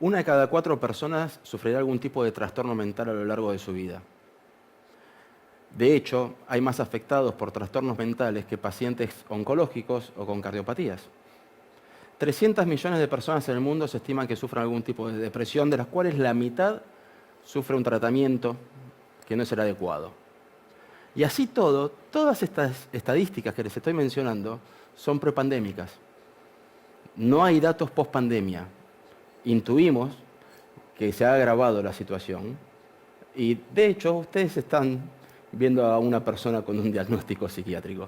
Una de cada 4 personas sufrirá algún tipo de trastorno mental a lo largo de su vida. De hecho, hay más afectados por trastornos mentales que pacientes oncológicos o con cardiopatías. 300 millones de personas en el mundo se estima que sufren algún tipo de depresión, de las cuales la mitad sufre un tratamiento que no es el adecuado. Y así todo, todas estas estadísticas que les estoy mencionando son prepandémicas. No hay datos post-pandemia. Intuimos que se ha agravado la situación y, de hecho, ustedes están viendo a una persona con un diagnóstico psiquiátrico.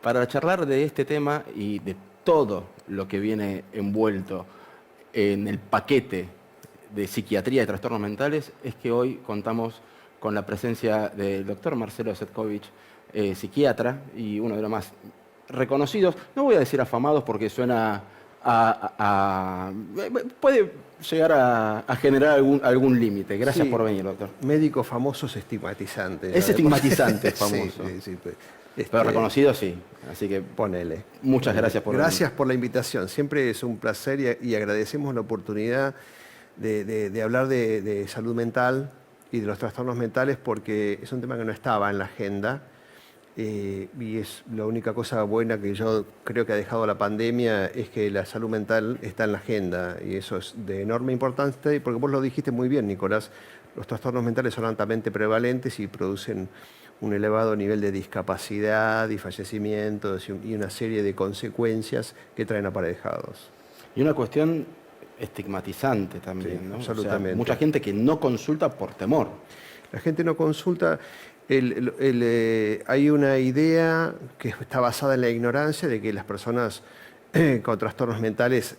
Para charlar de este tema y de todo lo que viene envuelto en el paquete de psiquiatría y trastornos mentales, es que hoy contamos con la presencia del doctor Marcelo Cvetkovic, psiquiatra y uno de los más reconocidos, no voy a decir afamados porque suena puede llegar a generar algún límite. Gracias por venir, doctor. Médico famoso es estigmatizante. Es estigmatizante, famoso. Sí, pero reconocido sí, así que ponele. Muchas gracias por Gracias por la invitación. Siempre es un placer y agradecemos la oportunidad de hablar de salud mental y de los trastornos mentales porque es un tema que no estaba en la agenda. Y es la única cosa buena que yo creo que ha dejado la pandemia es que la salud mental está en la agenda y eso es de enorme importancia porque vos lo dijiste muy bien, Nicolás, los trastornos mentales son altamente prevalentes y producen un elevado nivel de discapacidad y fallecimientos y una serie de consecuencias que traen aparejados. Y una cuestión estigmatizante también, sí, ¿no? Absolutamente. O sea, mucha gente que no consulta por temor. La gente no consulta. Hay una idea que está basada en la ignorancia de que las personas con trastornos mentales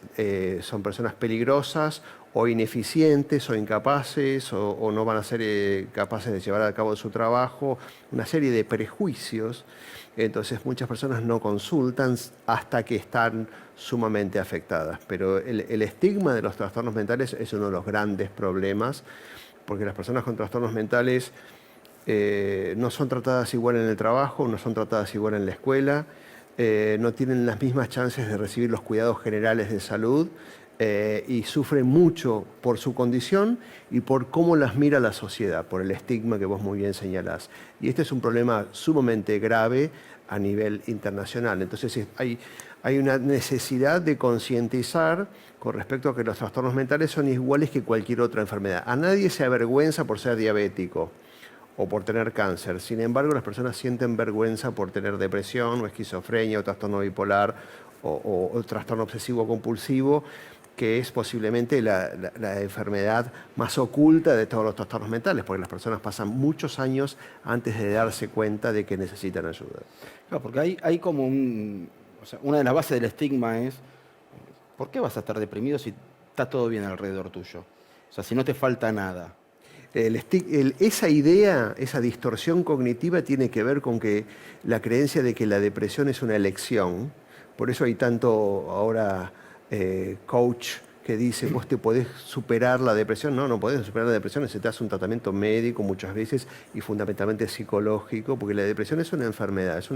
son personas peligrosas o ineficientes o incapaces o no van a ser capaces de llevar a cabo su trabajo, una serie de prejuicios. Entonces muchas personas no consultan hasta que están sumamente afectadas. Pero el estigma de los trastornos mentales es uno de los grandes problemas porque las personas con trastornos mentales no son tratadas igual en el trabajo, no son tratadas igual en la escuela, no tienen las mismas chances de recibir los cuidados generales de salud y sufren mucho por su condición y por cómo las mira la sociedad, por el estigma que vos muy bien señalás. Y este es un problema sumamente grave a nivel internacional. Entonces hay una necesidad de concientizar con respecto a que los trastornos mentales son iguales que cualquier otra enfermedad. A nadie se avergüenza por ser diabético o por tener cáncer. Sin embargo, las personas sienten vergüenza por tener depresión o esquizofrenia o trastorno bipolar o trastorno obsesivo compulsivo, que es posiblemente la enfermedad más oculta de todos los trastornos mentales, porque las personas pasan muchos años antes de darse cuenta de que necesitan ayuda. Claro, porque hay como o sea, una de las bases del estigma es, ¿por qué vas a estar deprimido si está todo bien alrededor tuyo? O sea, si no te falta nada. Esa idea, esa distorsión cognitiva tiene que ver con que la creencia de que la depresión es una elección. Por eso hay tanto ahora coach que dice, vos te podés superar la depresión. No, no podés superar la depresión, necesitas un tratamiento médico muchas veces y fundamentalmente psicológico, porque la depresión es una enfermedad, es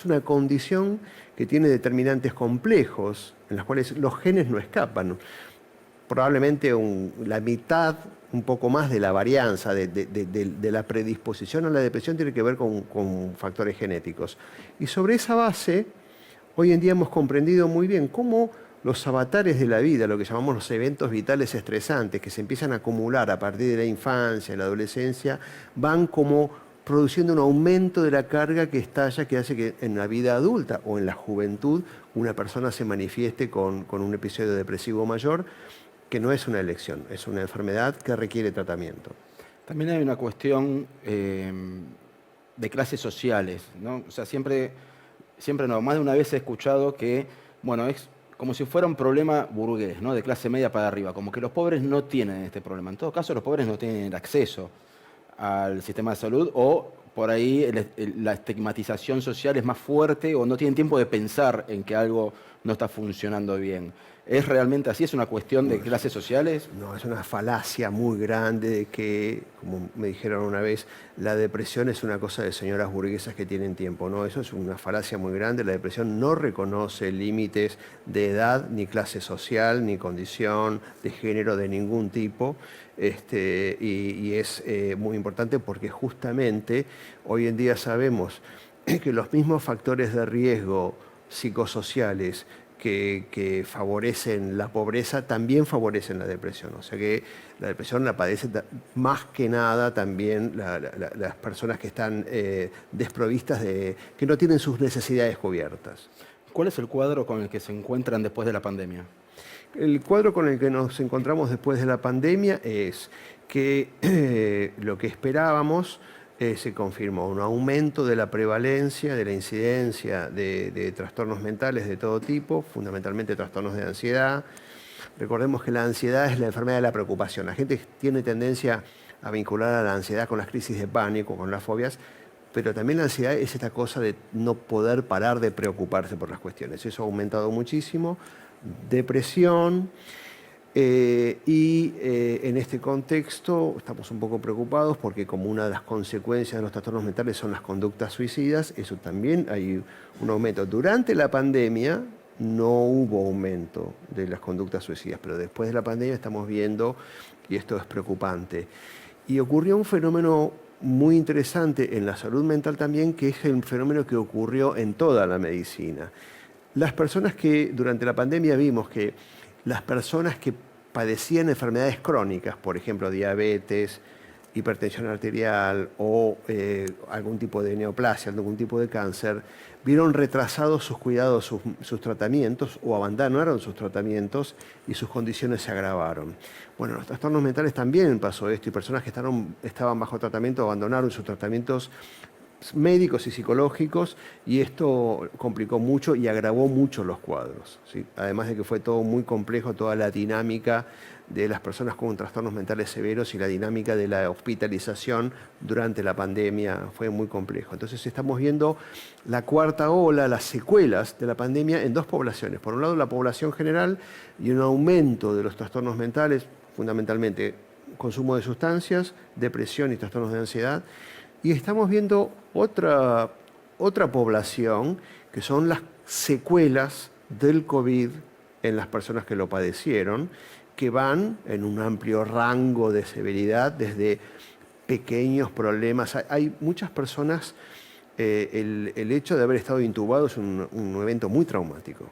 una condición que tiene determinantes complejos en las cuales los genes no escapan. Probablemente la mitad, un poco más de la varianza, de la predisposición a la depresión tiene que ver con factores genéticos. Y sobre esa base, hoy en día hemos comprendido muy bien cómo los avatares de la vida, lo que llamamos los eventos vitales estresantes, que se empiezan a acumular a partir de la infancia, la adolescencia, van como produciendo un aumento de la carga que estalla, que hace que en la vida adulta o en la juventud una persona se manifieste con un episodio depresivo mayor, que no es una elección, es una enfermedad que requiere tratamiento. También hay una cuestión de clases sociales, ¿no? O sea, siempre no, más de una vez he escuchado que, bueno, es como si fuera un problema burgués, ¿no? De clase media para arriba, como que los pobres no tienen este problema. En todo caso, los pobres no tienen el acceso al sistema de salud o por ahí la estigmatización social es más fuerte o no tienen tiempo de pensar en que algo no está funcionando bien. ¿Es realmente así? ¿Es una cuestión de clases sociales? No, es una falacia muy grande de que, como me dijeron una vez, la depresión es una cosa de señoras burguesas que tienen tiempo. No, eso es una falacia muy grande. La depresión no reconoce límites de edad, ni clase social, ni condición de género de ningún tipo. Y es muy importante porque justamente hoy en día sabemos que los mismos factores de riesgo psicosociales que favorecen la pobreza también favorecen la depresión. O sea que la depresión la padecen más que nada también las personas que están desprovistas que no tienen sus necesidades cubiertas. ¿Cuál es el cuadro con el que se encuentran después de la pandemia? El cuadro con el que nos encontramos después de la pandemia es que lo que esperábamos se confirmó, un aumento de la prevalencia, de la incidencia de trastornos mentales de todo tipo, fundamentalmente trastornos de ansiedad. Recordemos que la ansiedad es la enfermedad de la preocupación. La gente tiene tendencia a vincular a la ansiedad con las crisis de pánico, con las fobias, pero también la ansiedad es esta cosa de no poder parar de preocuparse por las cuestiones. Eso ha aumentado muchísimo. Depresión. En este contexto estamos un poco preocupados porque como una de las consecuencias de los trastornos mentales son las conductas suicidas, eso también hay un aumento. Durante la pandemia no hubo aumento de las conductas suicidas, pero después de la pandemia estamos viendo, y esto es preocupante. Y ocurrió un fenómeno muy interesante en la salud mental también, que es el fenómeno que ocurrió en toda la medicina. Las personas que durante la pandemia vimos que las personas que padecían enfermedades crónicas, por ejemplo, diabetes, hipertensión arterial o algún tipo de neoplasia, algún tipo de cáncer, vieron retrasados sus cuidados, sus tratamientos o abandonaron sus tratamientos y sus condiciones se agravaron. Bueno, los trastornos mentales también pasó esto y personas que estaban bajo tratamiento abandonaron sus tratamientos médicos y psicológicos y esto complicó mucho y agravó mucho los cuadros, ¿sí? Además de que fue todo muy complejo, toda la dinámica de las personas con trastornos mentales severos y la dinámica de la hospitalización durante la pandemia fue muy complejo. Entonces estamos viendo la cuarta ola, las secuelas de la pandemia en dos poblaciones. Por un lado la población general y un aumento de los trastornos mentales, fundamentalmente consumo de sustancias, depresión y trastornos de ansiedad. Y estamos viendo otra población, que son las secuelas del COVID en las personas que lo padecieron, que van en un amplio rango de severidad, desde pequeños problemas. Hay muchas personas, el hecho de haber estado intubado es un evento muy traumático.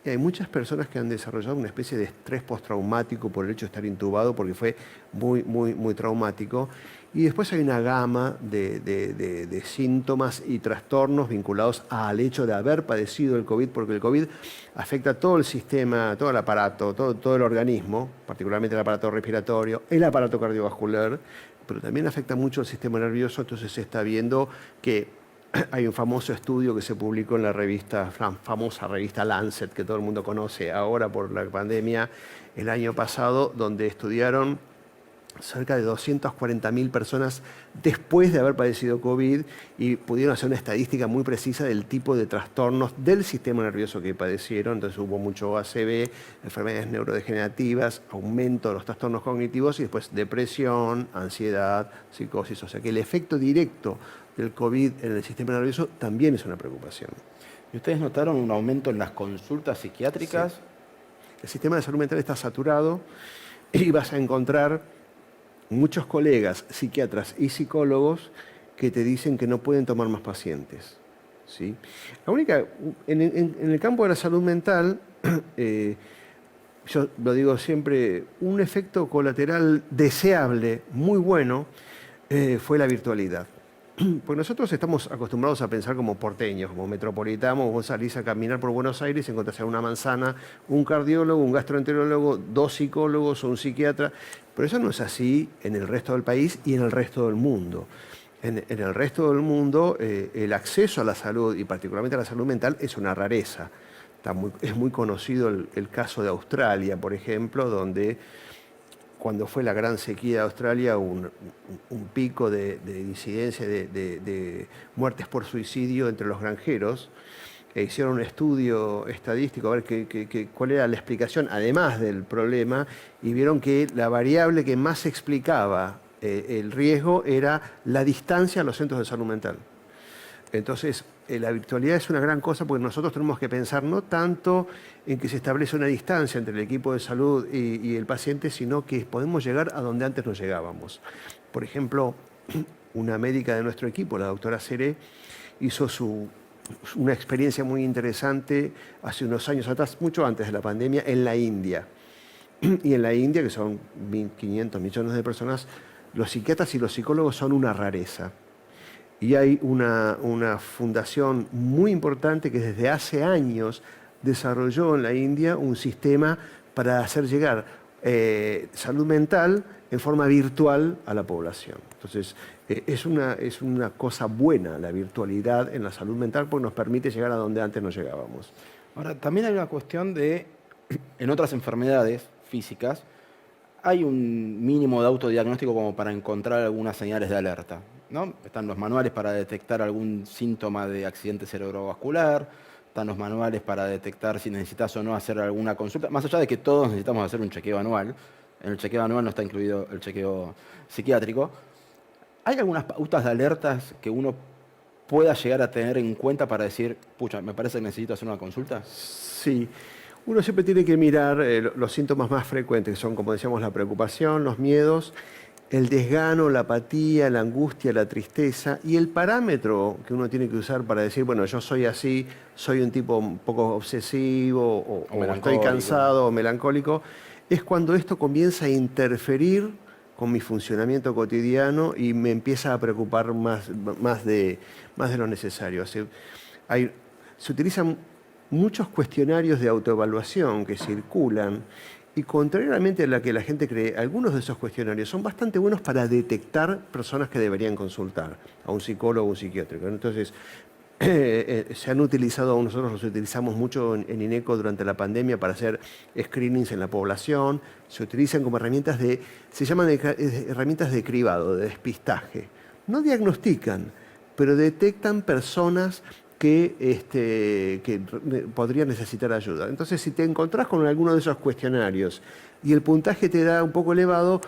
Y hay muchas personas que han desarrollado una especie de estrés postraumático por el hecho de estar intubado, porque fue muy, muy, muy traumático. Y después hay una gama de síntomas y trastornos vinculados al hecho de haber padecido el COVID, porque el COVID afecta todo el sistema, todo el aparato, todo el organismo, particularmente el aparato respiratorio, el aparato cardiovascular, pero también afecta mucho el sistema nervioso. Entonces se está viendo que hay un famoso estudio que se publicó en la famosa revista Lancet, que todo el mundo conoce ahora por la pandemia, el año pasado, donde estudiaron cerca de 240.000 personas después de haber padecido COVID y pudieron hacer una estadística muy precisa del tipo de trastornos del sistema nervioso que padecieron. Entonces hubo mucho ACV, enfermedades neurodegenerativas, aumento de los trastornos cognitivos y después depresión, ansiedad, psicosis. O sea que el efecto directo del COVID en el sistema nervioso también es una preocupación. ¿Y ustedes notaron un aumento en las consultas psiquiátricas? Sí. El sistema de salud mental está saturado y vas a encontrar muchos colegas, psiquiatras y psicólogos que te dicen que no pueden tomar más pacientes, ¿sí? En el campo de la salud mental, yo lo digo siempre, un efecto colateral deseable, muy bueno, fue la virtualidad. Porque nosotros estamos acostumbrados a pensar como porteños, como metropolitanos. Vos salís a caminar por Buenos Aires y encontrás en una manzana un cardiólogo, un gastroenterólogo, 2 psicólogos o un psiquiatra. Pero eso no es así en el resto del país y en el resto del mundo. En el resto del mundo, el acceso a la salud y particularmente a la salud mental es una rareza. Es muy conocido el caso de Australia, por ejemplo, donde cuando fue la gran sequía de Australia, un pico de incidencia de muertes por suicidio entre los granjeros. hicieron un estudio estadístico a ver cuál era la explicación, además del problema, y vieron que la variable que más explicaba el riesgo era la distancia a los centros de salud mental. Entonces, la virtualidad es una gran cosa porque nosotros tenemos que pensar no tanto en que se establece una distancia entre el equipo de salud y el paciente, sino que podemos llegar a donde antes no llegábamos. Por ejemplo, una médica de nuestro equipo, la doctora Seré, hizo una experiencia muy interesante hace unos años atrás, mucho antes de la pandemia, en la India. Y en la India, que son 1.500 millones de personas, los psiquiatras y los psicólogos son una rareza. Y hay una fundación muy importante que desde hace años desarrolló en la India un sistema para hacer llegar salud mental en forma virtual a la población. Entonces, es una cosa buena la virtualidad en la salud mental porque nos permite llegar a donde antes no llegábamos. Ahora, también hay una cuestión de, en otras enfermedades físicas, hay un mínimo de autodiagnóstico como para encontrar algunas señales de alerta, ¿no? Están los manuales para detectar algún síntoma de accidente cerebrovascular, están los manuales para detectar si necesitas o no hacer alguna consulta, más allá de que todos necesitamos hacer un chequeo anual. En el chequeo anual no está incluido el chequeo psiquiátrico. ¿Hay algunas pautas de alertas que uno pueda llegar a tener en cuenta para decir, pucha, me parece que necesito hacer una consulta? Sí. Uno siempre tiene que mirar los síntomas más frecuentes, que son, como decíamos, la preocupación, los miedos, el desgano, la apatía, la angustia, la tristeza, y el parámetro que uno tiene que usar para decir, bueno, yo soy así, soy un tipo un poco obsesivo, o estoy cansado, o melancólico, es cuando esto comienza a interferir con mi funcionamiento cotidiano y me empieza a preocupar más de lo necesario. Se utilizan muchos cuestionarios de autoevaluación que circulan y, contrariamente a lo que la gente cree, algunos de esos cuestionarios son bastante buenos para detectar personas que deberían consultar a un psicólogo o un psiquiátrico. Entonces, se han utilizado, nosotros los utilizamos mucho en INECO durante la pandemia para hacer screenings en la población. Se utilizan como herramientas se llaman herramientas de cribado, de despistaje. No diagnostican, pero detectan personas que podrían necesitar ayuda. Entonces, si te encontrás con alguno de esos cuestionarios y el puntaje te da un poco elevado,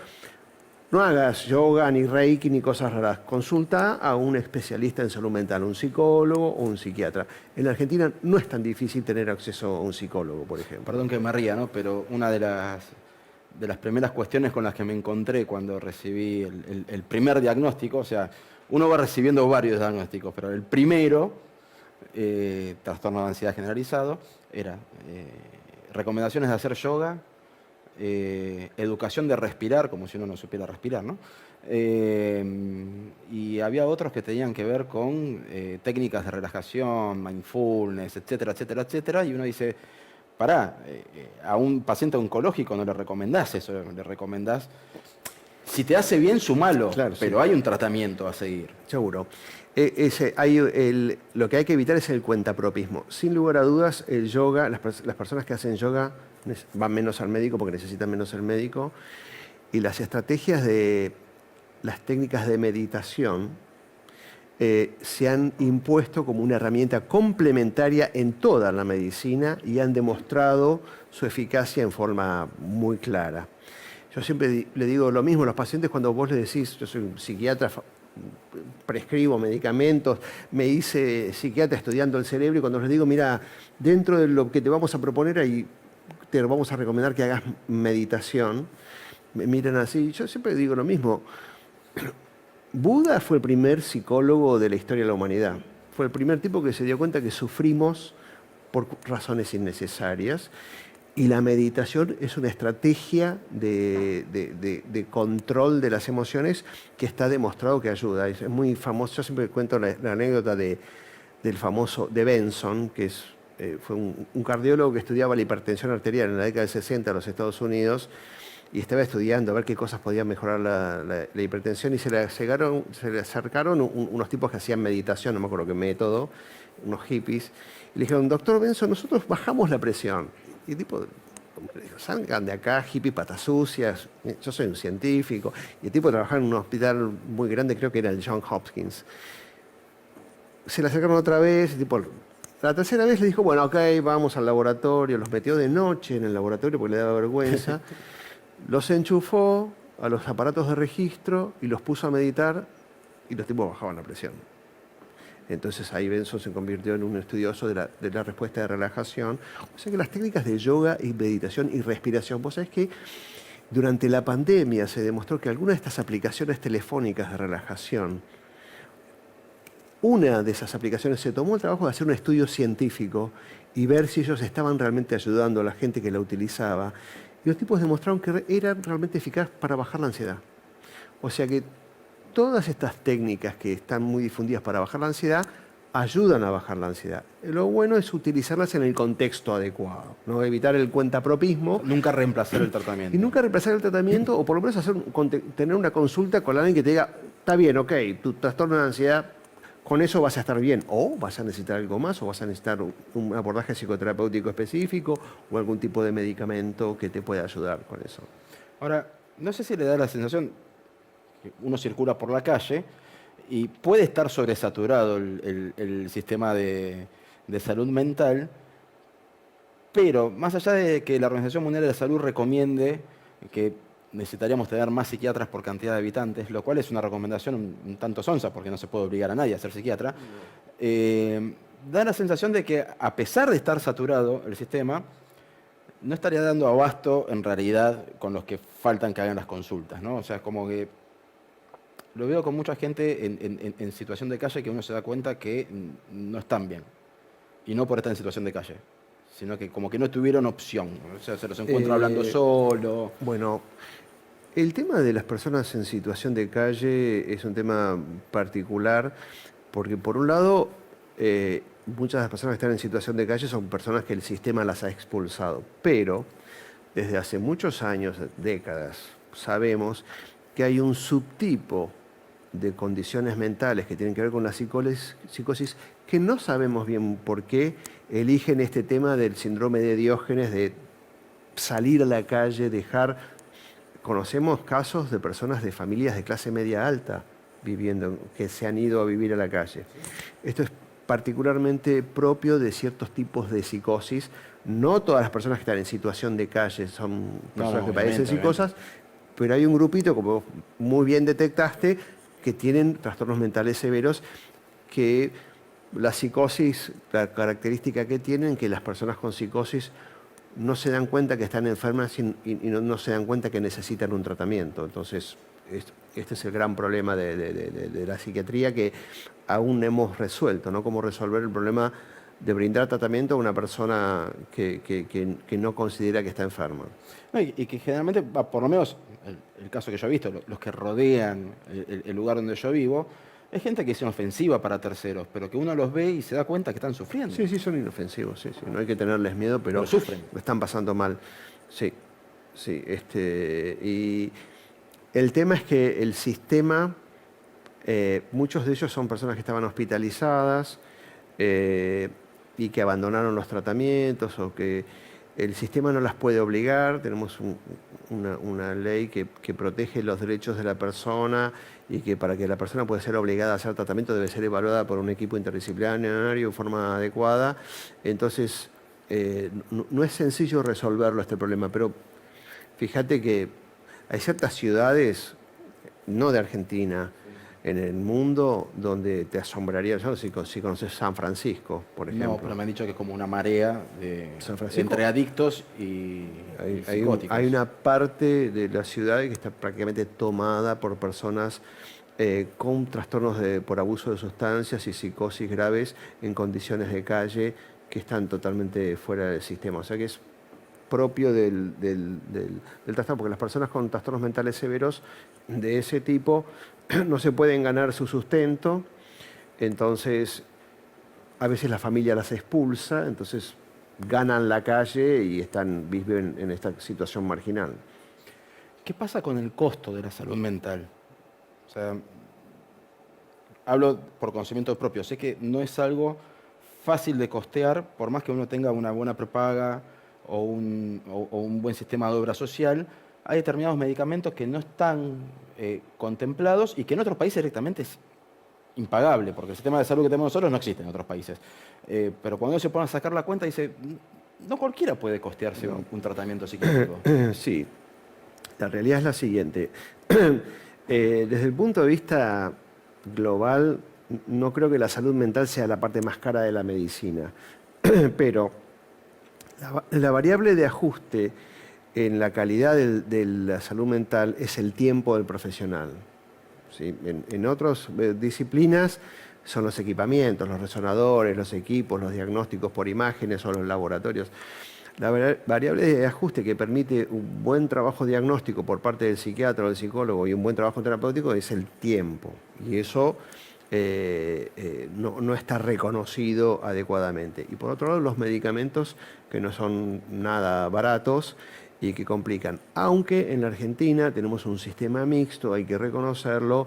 no hagas yoga, ni reiki, ni cosas raras. Consulta a un especialista en salud mental, un psicólogo o un psiquiatra. En la Argentina no es tan difícil tener acceso a un psicólogo, por ejemplo. Perdón que me ría, ¿no? Pero una de las primeras cuestiones con las que me encontré cuando recibí el primer diagnóstico, o sea, uno va recibiendo varios diagnósticos, pero el primero, trastorno de ansiedad generalizado, era recomendaciones de hacer yoga, educación de respirar, como si uno no supiera respirar, ¿no? Y había otros que tenían que ver con técnicas de relajación, mindfulness, etcétera, etcétera, etcétera, y uno dice, pará, a un paciente oncológico no le recomendás eso, le recomendás, si te hace bien, sumalo, claro, pero sí, hay un tratamiento a seguir. Seguro. Lo que hay que evitar es el cuentapropismo. Sin lugar a dudas, el yoga, las personas que hacen yoga van menos al médico porque necesitan menos el médico. Y las estrategias las técnicas de meditación se han impuesto como una herramienta complementaria en toda la medicina y han demostrado su eficacia en forma muy clara. Yo siempre le digo lo mismo a los pacientes cuando vos les decís, yo soy un psiquiatra, prescribo medicamentos, me hice psiquiatra estudiando el cerebro, y cuando les digo, mira, dentro de lo que te vamos a proponer, ahí te vamos a recomendar que hagas meditación, me miran así. Yo siempre digo lo mismo. Buda fue el primer psicólogo de la historia de la humanidad. Fue el primer tipo que se dio cuenta que sufrimos por razones innecesarias. Y la meditación es una estrategia de control de las emociones que está demostrado que ayuda. Es muy famoso. Yo siempre cuento la anécdota del famoso de Benson, que fue un cardiólogo que estudiaba la hipertensión arterial en la década del 60 en los Estados Unidos y estaba estudiando a ver qué cosas podían mejorar la hipertensión, y se le acercaron unos tipos que hacían meditación, no me acuerdo qué método, unos hippies, y le dijeron, doctor Benson, nosotros bajamos la presión. Y el tipo dijo, salgan de acá, hippie patas sucias, yo soy un científico. Y el tipo trabajaba en un hospital muy grande, creo que era el Johns Hopkins. Se le acercaron otra vez, el tipo La tercera vez le dijo, bueno, ok, vamos al laboratorio. Los metió de noche en el laboratorio porque le daba vergüenza. Los enchufó a los aparatos de registro y los puso a meditar y los tipos bajaban la presión. Entonces ahí Benson se convirtió en un estudioso de la respuesta de relajación. O sea que las técnicas de yoga y meditación y respiración, vos sabés que durante la pandemia se demostró que algunas de estas aplicaciones telefónicas de relajación, una de esas aplicaciones se tomó el trabajo de hacer un estudio científico y ver si ellos estaban realmente ayudando a la gente que la utilizaba. Y los tipos demostraron que eran realmente eficaces para bajar la ansiedad. O sea que todas estas técnicas que están muy difundidas para bajar la ansiedad ayudan a bajar la ansiedad. Lo bueno es utilizarlas en el contexto adecuado, ¿no? Evitar el cuentapropismo. Nunca reemplazar el tratamiento. Y nunca reemplazar el tratamiento, o por lo menos tener una consulta con alguien que te diga, está bien, ok, tu trastorno de ansiedad, con eso vas a estar bien, o vas a necesitar algo más, o vas a necesitar un abordaje psicoterapéutico específico, o algún tipo de medicamento que te pueda ayudar con eso. Ahora, no sé si le da la sensación que uno circula por la calle y puede estar sobresaturado el sistema de salud mental, pero más allá de que la Organización Mundial de la Salud recomiende que necesitaríamos tener más psiquiatras por cantidad de habitantes, lo cual es una recomendación un tanto sonsa, porque no se puede obligar a nadie a ser psiquiatra, da la sensación de que a pesar de estar saturado el sistema, no estaría dando abasto en realidad con los que faltan que hagan las consultas, ¿no? O sea, como que lo veo con mucha gente en situación de calle que uno se da cuenta que no están bien. Y no por estar en situación de calle, sino que como que no tuvieron opción. O sea, se los encuentra hablando solo. Bueno, el tema de las personas en situación de calle es un tema particular porque, por un lado, muchas de las personas que están en situación de calle son personas que el sistema las ha expulsado. Pero desde hace muchos años, décadas, sabemos que hay un subtipo de condiciones mentales que tienen que ver con la psicosis que no sabemos bien por qué eligen este tema del síndrome de Diógenes, de salir a la calle, dejar... Conocemos casos de personas de familias de clase media alta viviendo, que se han ido a vivir a la calle. Esto es particularmente propio de ciertos tipos de psicosis. No todas las personas que están en situación de calle son personas que padecen psicosis, pero hay un grupito, como vos muy bien detectaste, que tienen trastornos mentales severos, que la psicosis, la característica que tienen, que las personas con psicosis no se dan cuenta que están enfermas y no se dan cuenta que necesitan un tratamiento. Entonces, este es el gran problema de la psiquiatría que aún no hemos resuelto, ¿no? Cómo resolver el problema de brindar tratamiento a una persona que no considera que está enferma. No, y que generalmente, por lo menos el caso que yo he visto, los que rodean el lugar donde yo vivo, es gente que es inofensiva para terceros, pero que uno los ve y se da cuenta que están sufriendo. Sí, son inofensivos, sí. No hay que tenerles miedo, pero sufren. Lo están pasando mal. Sí. Y el tema es que el sistema, muchos de ellos son personas que estaban hospitalizadas y que abandonaron los tratamientos o que el sistema no las puede obligar. Tenemos una ley que protege los derechos de la persona y que para que la persona pueda ser obligada a hacer tratamiento debe ser evaluada por un equipo interdisciplinario de forma adecuada. Entonces, no es sencillo resolverlo este problema, pero fíjate que hay ciertas ciudades, no de Argentina, en el mundo donde te asombraría, no sé si conoces San Francisco, por ejemplo. No, pero me han dicho que es como una marea entre adictos y psicóticos. Hay una parte de la ciudad que está prácticamente tomada por personas con trastornos por abuso de sustancias y psicosis graves en condiciones de calle que están totalmente fuera del sistema. O sea que es propio del trastorno, porque las personas con trastornos mentales severos de ese tipo no se pueden ganar su sustento, entonces a veces la familia las expulsa, entonces ganan la calle y viven en esta situación marginal. ¿Qué pasa con el costo de la salud mental? O sea, hablo por conocimiento propio, sé que no es algo fácil de costear, por más que uno tenga una buena prepaga o un buen sistema de obra social, hay determinados medicamentos que no están contemplados y que en otros países directamente impagable, porque el sistema de salud que tenemos nosotros no existe en otros países. Pero cuando ellos se ponen a sacar la cuenta, dice, no cualquiera puede costearse un tratamiento psiquiátrico. Sí, la realidad es la siguiente. Desde el punto de vista global, no creo que la salud mental sea la parte más cara de la medicina, pero la variable de ajuste en la calidad de la salud mental es el tiempo del profesional. ¿Sí? En otras disciplinas son los equipamientos, los resonadores, los equipos, los diagnósticos por imágenes o los laboratorios. La variable de ajuste que permite un buen trabajo diagnóstico por parte del psiquiatra o del psicólogo y un buen trabajo terapéutico es el tiempo. Y eso no está reconocido adecuadamente. Y por otro lado, los medicamentos que no son nada baratos y que complican. Aunque en la Argentina tenemos un sistema mixto, hay que reconocerlo,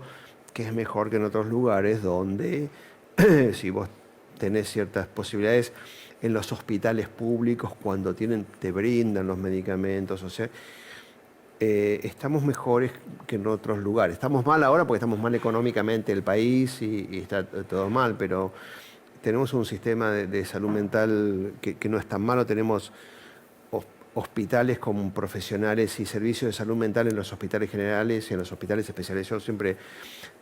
que es mejor que en otros lugares donde si vos tenés ciertas posibilidades en los hospitales públicos cuando te brindan los medicamentos, o sea, estamos mejores que en otros lugares. Estamos mal ahora porque estamos mal económicamente el país y está todo mal, pero tenemos un sistema de salud mental que no es tan malo. Tenemos hospitales con profesionales y servicios de salud mental en los hospitales generales y en los hospitales especializados. Siempre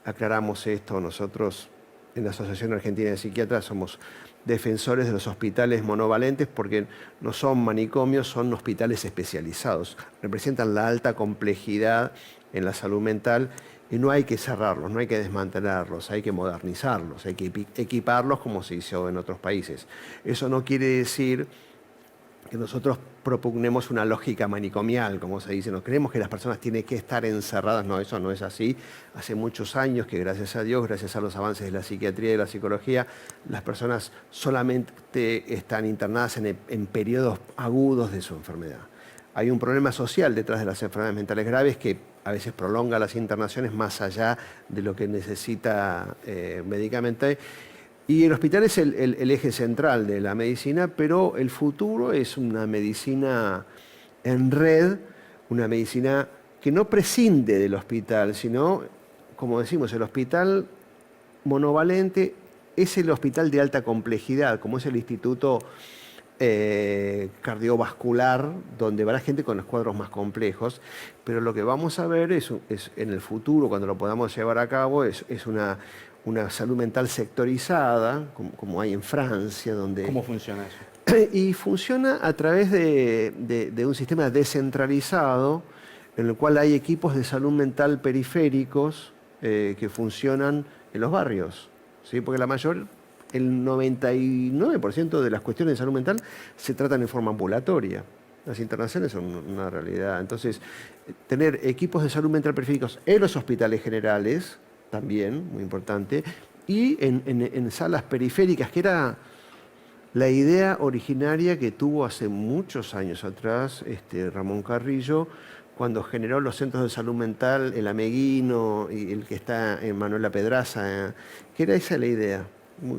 aclaramos esto. Nosotros en la Asociación Argentina de Psiquiatras somos defensores de los hospitales monovalentes porque no son manicomios, son hospitales especializados. Representan la alta complejidad en la salud mental y no hay que cerrarlos, no hay que desmantelarlos, hay que modernizarlos, hay que equiparlos como se hizo en otros países. Eso no quiere decir que nosotros propugnemos una lógica manicomial, como se dice. No creemos que las personas tienen que estar encerradas. No, eso no es así. Hace muchos años que, gracias a Dios, gracias a los avances de la psiquiatría y de la psicología, las personas solamente están internadas en periodos agudos de su enfermedad. Hay un problema social detrás de las enfermedades mentales graves que a veces prolonga las internaciones más allá de lo que necesita medicamento. Y el hospital es el eje central de la medicina, pero el futuro es una medicina en red, una medicina que no prescinde del hospital, sino, como decimos, el hospital monovalente es el hospital de alta complejidad, como es el Instituto Cardiovascular, donde va la gente con los cuadros más complejos, pero lo que vamos a ver es en el futuro, cuando lo podamos llevar a cabo, es una salud mental sectorizada, como hay en Francia, donde... ¿Cómo funciona eso? Y funciona a través de un sistema descentralizado en el cual hay equipos de salud mental periféricos que funcionan en los barrios, ¿sí? Porque el 99% de las cuestiones de salud mental se tratan en forma ambulatoria. Las internaciones son una realidad. Entonces, tener equipos de salud mental periféricos en los hospitales generales, también, muy importante, y en salas periféricas, que era la idea originaria que tuvo hace muchos años atrás Ramón Carrillo, cuando generó los centros de salud mental, el Ameguino y el que está en Manuela Pedraza, que era esa la idea.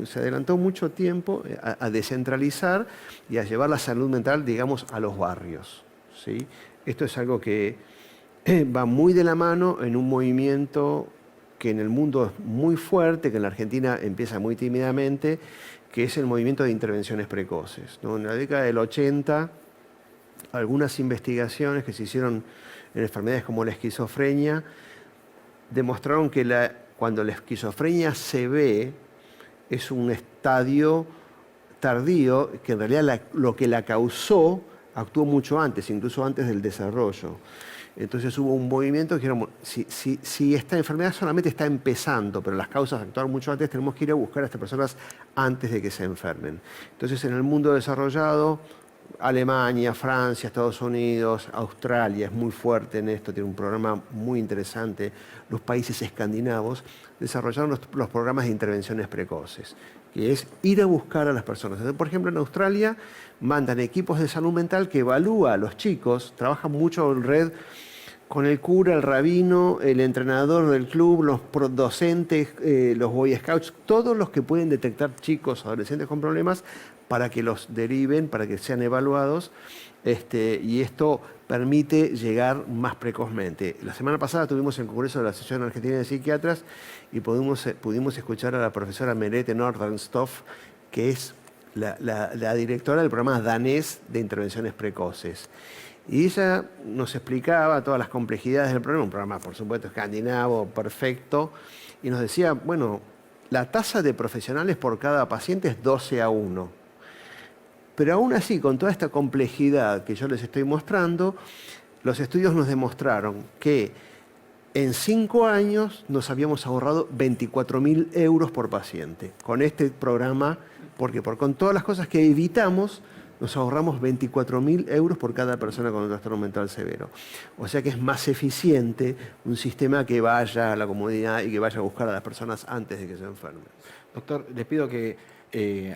Se adelantó mucho tiempo a descentralizar y a llevar la salud mental, digamos, a los barrios, ¿sí? Esto es algo que va muy de la mano en un movimiento que en el mundo es muy fuerte, que en la Argentina empieza muy tímidamente, que es el movimiento de intervenciones precoces, ¿no? En la década del 80, algunas investigaciones que se hicieron en enfermedades como la esquizofrenia demostraron que cuando la esquizofrenia se ve, es un estadio tardío, que en realidad lo que la causó actuó mucho antes, incluso antes del desarrollo. Entonces hubo un movimiento que dijeron, si esta enfermedad solamente está empezando, pero las causas actuaron mucho antes, tenemos que ir a buscar a estas personas antes de que se enfermen. Entonces en el mundo desarrollado, Alemania, Francia, Estados Unidos, Australia es muy fuerte en esto, tiene un programa muy interesante. Los países escandinavos desarrollaron los programas de intervenciones precoces, que es ir a buscar a las personas. Entonces, por ejemplo, en Australia mandan equipos de salud mental que evalúa a los chicos, trabajan mucho en red con el cura, el rabino, el entrenador del club, los docentes, los Boy Scouts, todos los que pueden detectar chicos, adolescentes con problemas, para que los deriven, para que sean evaluados, y esto permite llegar más precozmente. La semana pasada tuvimos el Congreso de la Asociación Argentina de Psiquiatras y pudimos escuchar a la profesora Merete Nordenstoff, que es la directora del programa danés de intervenciones precoces. Y ella nos explicaba todas las complejidades del problema, un programa, por supuesto, escandinavo, perfecto, y nos decía, bueno, la tasa de profesionales por cada paciente es 12:1. Pero aún así, con toda esta complejidad que yo les estoy mostrando, los estudios nos demostraron que en 5 años nos habíamos ahorrado 24.000 euros por paciente con este programa, porque con todas las cosas que evitamos, nos ahorramos 24.000 euros por cada persona con un trastorno mental severo. O sea que es más eficiente un sistema que vaya a la comunidad y que vaya a buscar a las personas antes de que se enfermen. Doctor, les pido que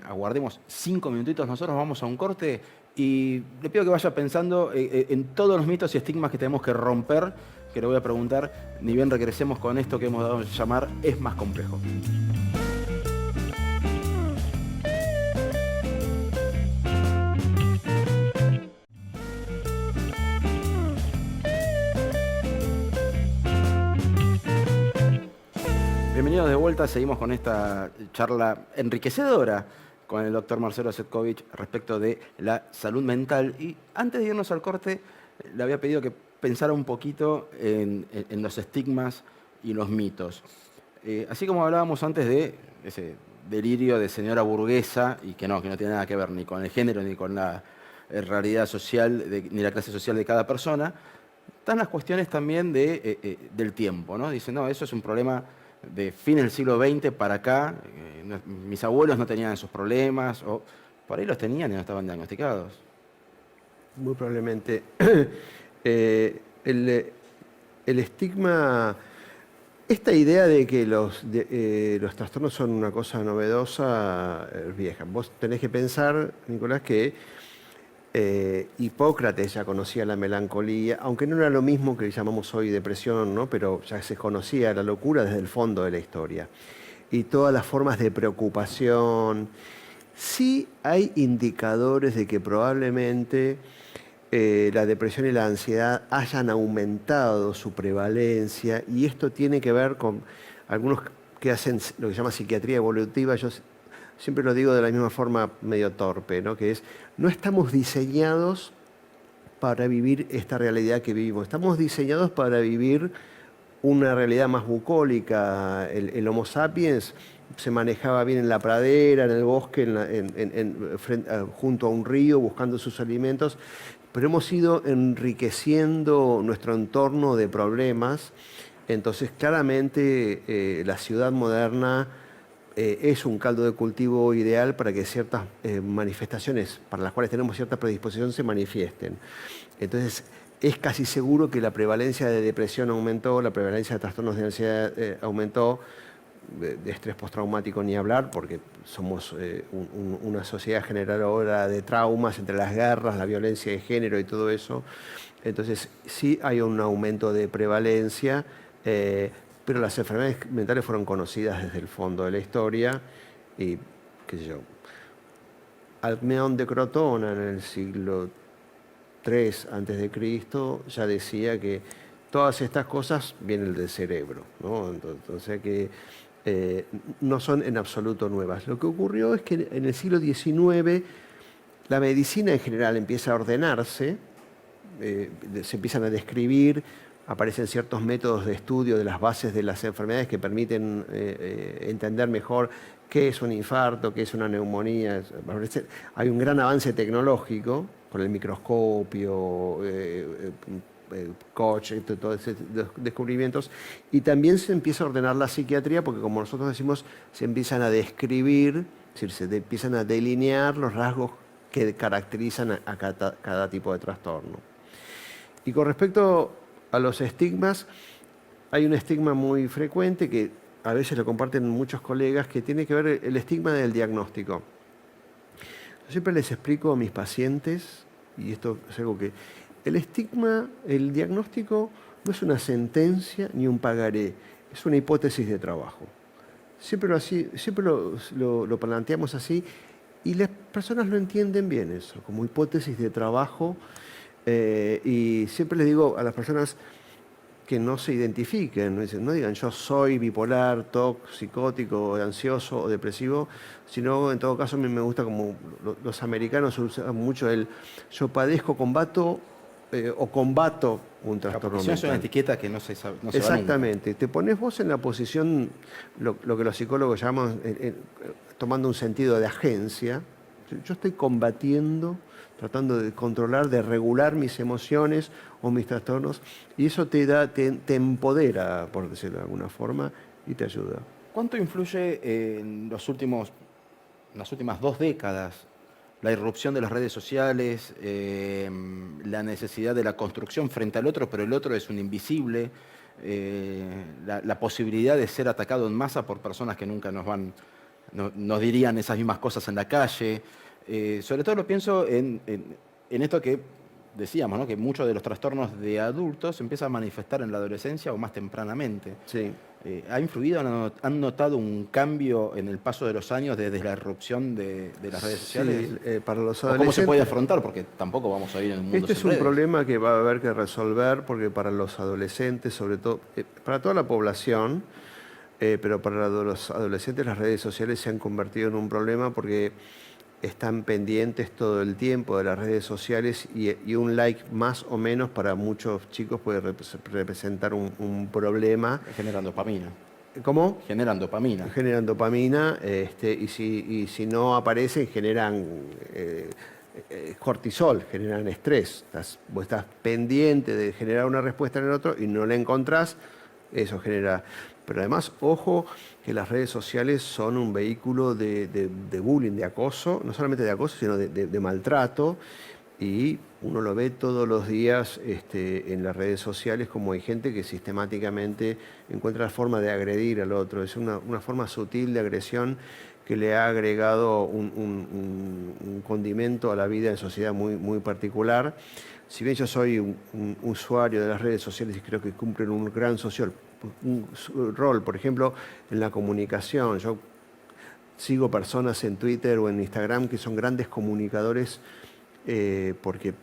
aguardemos 5 minutitos. Nosotros vamos a un corte y le pido que vaya pensando en todos los mitos y estigmas que tenemos que romper, que le voy a preguntar, ni bien regresemos con esto que hemos dado a llamar Es Más Complejo. Bienvenidos de vuelta, seguimos con esta charla enriquecedora con el doctor Marcelo Cvetkovic respecto de la salud mental. Y antes de irnos al corte, le había pedido que pensara un poquito en los estigmas y los mitos. Así como hablábamos antes de ese delirio de señora burguesa, y que no tiene nada que ver ni con el género ni con la realidad social, ni la clase social de cada persona, están las cuestiones también del tiempo, ¿no? Dicen, no, eso es un problema de fin del siglo XX para acá, mis abuelos no tenían esos problemas, o por ahí los tenían y no estaban diagnosticados. Muy probablemente. El estigma, esta idea de que los trastornos son una cosa novedosa, es vieja. Vos tenés que pensar, Nicolás, que Hipócrates ya conocía la melancolía, aunque no era lo mismo que llamamos hoy depresión, ¿no? Pero ya se conocía la locura desde el fondo de la historia. Y todas las formas de preocupación. Sí hay indicadores de que probablemente la depresión y la ansiedad hayan aumentado su prevalencia, y esto tiene que ver con algunos que hacen lo que se llama psiquiatría evolutiva. Yo siempre lo digo de la misma forma medio torpe, ¿no? Que es, no estamos diseñados para vivir esta realidad que vivimos, estamos diseñados para vivir una realidad más bucólica. El Homo sapiens se manejaba bien en la pradera, en el bosque, junto a un río, buscando sus alimentos, pero hemos ido enriqueciendo nuestro entorno de problemas. Entonces, claramente, la ciudad moderna es un caldo de cultivo ideal para que ciertas manifestaciones para las cuales tenemos cierta predisposición se manifiesten. Entonces, es casi seguro que la prevalencia de depresión aumentó, la prevalencia de trastornos de ansiedad aumentó, de estrés postraumático ni hablar, porque somos una sociedad generadora de traumas entre las guerras, la violencia de género y todo eso. Entonces, sí hay un aumento de prevalencia, pero las enfermedades mentales fueron conocidas desde el fondo de la historia. Y, qué sé yo, Alcmeón de Crotona en el siglo III a.C. ya decía que todas estas cosas vienen del cerebro, ¿no? Entonces, que no son en absoluto nuevas. Lo que ocurrió es que en el siglo XIX la medicina en general empieza a ordenarse, se empiezan a describir, aparecen ciertos métodos de estudio de las bases de las enfermedades que permiten entender mejor qué es un infarto, qué es una neumonía. Hay un gran avance tecnológico con el microscopio, Koch, todos esos descubrimientos, y también se empieza a ordenar la psiquiatría, porque, como nosotros decimos, se empiezan a describir, es decir, se empiezan a delinear los rasgos que caracterizan a cada tipo de trastorno. Y con respecto a los estigmas, hay un estigma muy frecuente que a veces lo comparten muchos colegas, que tiene que ver el estigma del diagnóstico. Yo siempre les explico a mis pacientes, y esto es algo que... El estigma, el diagnóstico, no es una sentencia ni un pagaré, es una hipótesis de trabajo. Siempre lo planteamos así y las personas lo entienden bien eso, como hipótesis de trabajo. Y siempre les digo a las personas que no se identifiquen, no digan yo soy bipolar, TOC, psicótico, ansioso o depresivo, sino en todo caso a mí me gusta como los americanos usan mucho el yo padezco, combato o combato un trastorno mental. Es una etiqueta que no se sabe, no se va Exactamente, te pones vos en la posición, lo que los psicólogos llaman, tomando un sentido de agencia. Yo estoy combatiendo, tratando de controlar, de regular mis emociones o mis trastornos, y eso te empodera, por decirlo de alguna forma, y te ayuda. ¿Cuánto influye en las últimas 2 décadas la irrupción de las redes sociales, la necesidad de la construcción frente al otro, pero el otro es un invisible, la posibilidad de ser atacado en masa por personas que nunca nos dirían esas mismas cosas en la calle? Sobre todo lo pienso en esto que decíamos, ¿no? Que muchos de los trastornos de adultos se empiezan a manifestar en la adolescencia o más tempranamente. Sí. ¿Ha influido, han notado un cambio en el paso de los años desde la irrupción de las redes sociales? Sí, para los ¿O adolescentes. cómo se puede afrontar? Porque tampoco vamos a ir en un mundo Este es sin un redes. problema que va a haber que resolver porque para los adolescentes, sobre todo, para toda la población, pero para los adolescentes las redes sociales se han convertido en un problema porque están pendientes todo el tiempo de las redes sociales y un like más o menos para muchos chicos puede representar un problema. Generan dopamina. ¿Cómo? Generan dopamina. Generan dopamina y si no aparecen generan cortisol, generan estrés. Vos estás pendiente de generar una respuesta en el otro y no la encontrás, eso genera... Pero además, ojo, que las redes sociales son un vehículo de bullying, de acoso, no solamente de acoso, sino de maltrato. Y uno lo ve todos los días en las redes sociales, como hay gente que sistemáticamente encuentra la forma de agredir al otro. Es una forma sutil de agresión que le ha agregado un condimento a la vida en sociedad muy, muy particular. Si bien yo soy un usuario de las redes sociales y creo que cumplen un gran un rol, por ejemplo, en la comunicación. Yo sigo personas en Twitter o en Instagram que son grandes comunicadores porque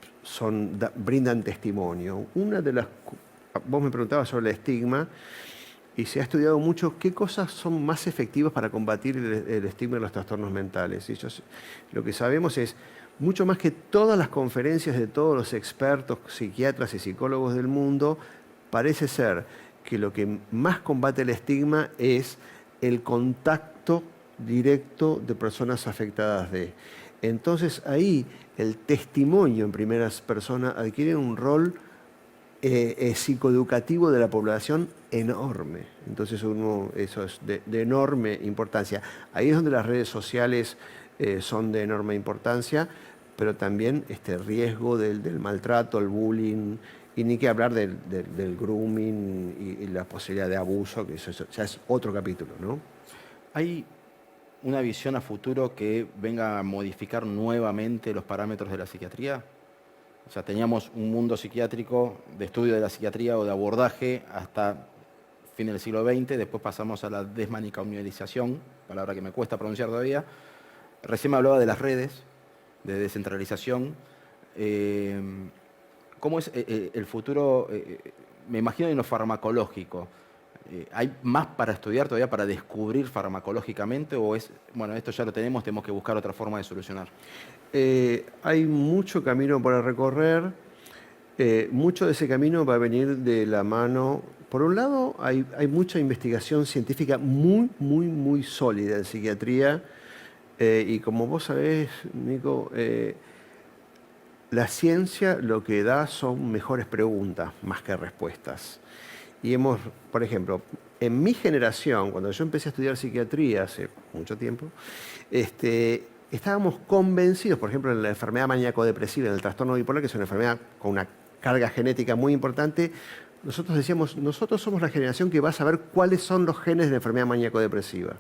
brindan testimonio. Vos me preguntabas sobre el estigma y se ha estudiado mucho qué cosas son más efectivas para combatir el estigma de los trastornos mentales. Y lo que sabemos es, mucho más que todas las conferencias de todos los expertos, psiquiatras y psicólogos del mundo, parece ser que lo que más combate el estigma es el contacto directo de personas afectadas de. Entonces ahí el testimonio en primeras personas adquiere un rol psicoeducativo de la población enorme. Entonces eso es de enorme importancia. Ahí es donde las redes sociales son de enorme importancia, pero también este riesgo del maltrato, el bullying, y ni que hablar del grooming y la posibilidad de abuso, que eso ya es otro capítulo, ¿no? ¿Hay una visión a futuro que venga a modificar nuevamente los parámetros de la psiquiatría? O sea, teníamos un mundo psiquiátrico de estudio de la psiquiatría o de abordaje hasta fin del siglo XX, después pasamos a la desmanicomialización, palabra que me cuesta pronunciar todavía. Recién me hablaba de las redes, de descentralización. ¿Cómo es el futuro? Me imagino en lo farmacológico. ¿Hay más para estudiar todavía, para descubrir farmacológicamente? ¿O es, bueno, esto ya lo tenemos que buscar otra forma de solucionar? Hay mucho camino para recorrer. Mucho de ese camino va a venir de la mano. Por un lado, hay mucha investigación científica muy, muy, muy sólida en psiquiatría. Y como vos sabés, Nico, la ciencia lo que da son mejores preguntas más que respuestas. Y por ejemplo, en mi generación, cuando yo empecé a estudiar psiquiatría hace mucho tiempo, estábamos convencidos, por ejemplo, en la enfermedad maníaco-depresiva, en el trastorno bipolar, que es una enfermedad con una carga genética muy importante, nosotros decíamos, nosotros somos la generación que va a saber cuáles son los genes de la enfermedad maníaco-depresiva.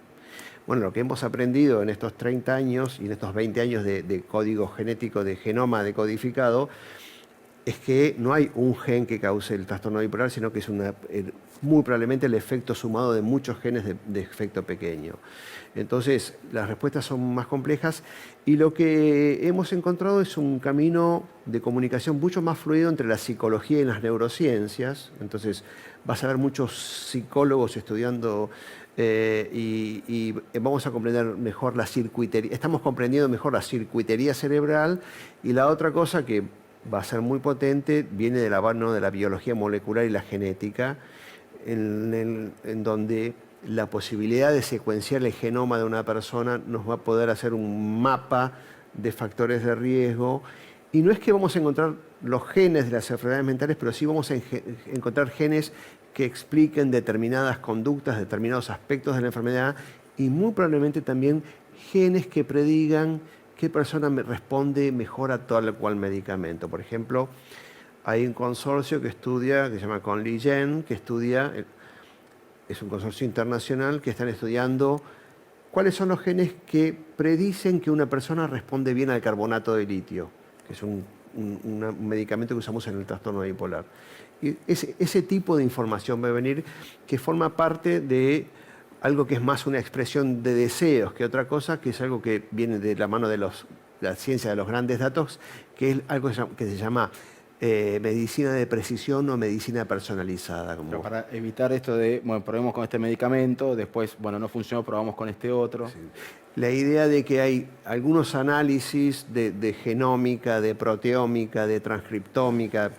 Bueno, lo que hemos aprendido en estos 30 años y en estos 20 años de código genético, de genoma decodificado, es que no hay un gen que cause el trastorno bipolar, sino que es muy probablemente el efecto sumado de muchos genes de efecto pequeño. Entonces, las respuestas son más complejas y lo que hemos encontrado es un camino de comunicación mucho más fluido entre la psicología y las neurociencias. Entonces, vas a ver muchos psicólogos estudiando y vamos a comprender mejor la circuitería. Estamos comprendiendo mejor la circuitería cerebral y la otra cosa que va a ser muy potente viene de la mano de la biología molecular y la genética, en donde la posibilidad de secuenciar el genoma de una persona nos va a poder hacer un mapa de factores de riesgo. Y no es que vamos a encontrar los genes de las enfermedades mentales, pero sí vamos a encontrar genes que expliquen determinadas conductas, determinados aspectos de la enfermedad y muy probablemente también genes que predigan qué persona responde mejor a tal o cual medicamento. Por ejemplo, hay un consorcio que estudia, que se llama Conley-Gen, que estudia, es un consorcio internacional que están estudiando cuáles son los genes que predicen que una persona responde bien al carbonato de litio, que es un medicamento que usamos en el trastorno bipolar. Y ese tipo de información va a venir que forma parte de algo que es más una expresión de deseos que otra cosa, que es algo que viene de la mano de la ciencia de los grandes datos, que es algo que se llama medicina de precisión o medicina personalizada. Pero para evitar esto de, bueno, probemos con este medicamento, después, bueno, no funcionó, probamos con este otro. Sí. La idea de que hay algunos análisis de genómica, de proteómica, de transcriptómica,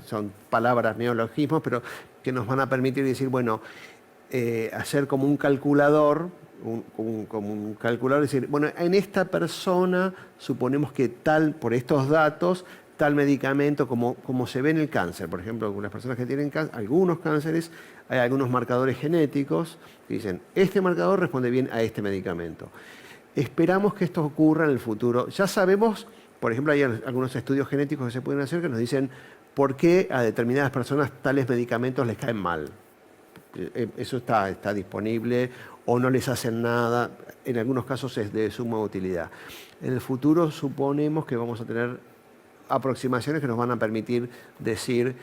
son palabras, neologismos, pero que nos van a permitir decir, bueno, hacer como un calculador, como un calculador, decir, bueno, en esta persona suponemos que tal, por estos datos, tal medicamento, como se ve en el cáncer. Por ejemplo, algunas personas que tienen algunos cánceres, hay algunos marcadores genéticos que dicen, este marcador responde bien a este medicamento. Esperamos que esto ocurra en el futuro. Ya sabemos, por ejemplo, hay algunos estudios genéticos que se pueden hacer que nos dicen por qué a determinadas personas tales medicamentos les caen mal. Eso está disponible o no les hacen nada. En algunos casos es de suma utilidad. En el futuro suponemos que vamos a tener aproximaciones que nos van a permitir decir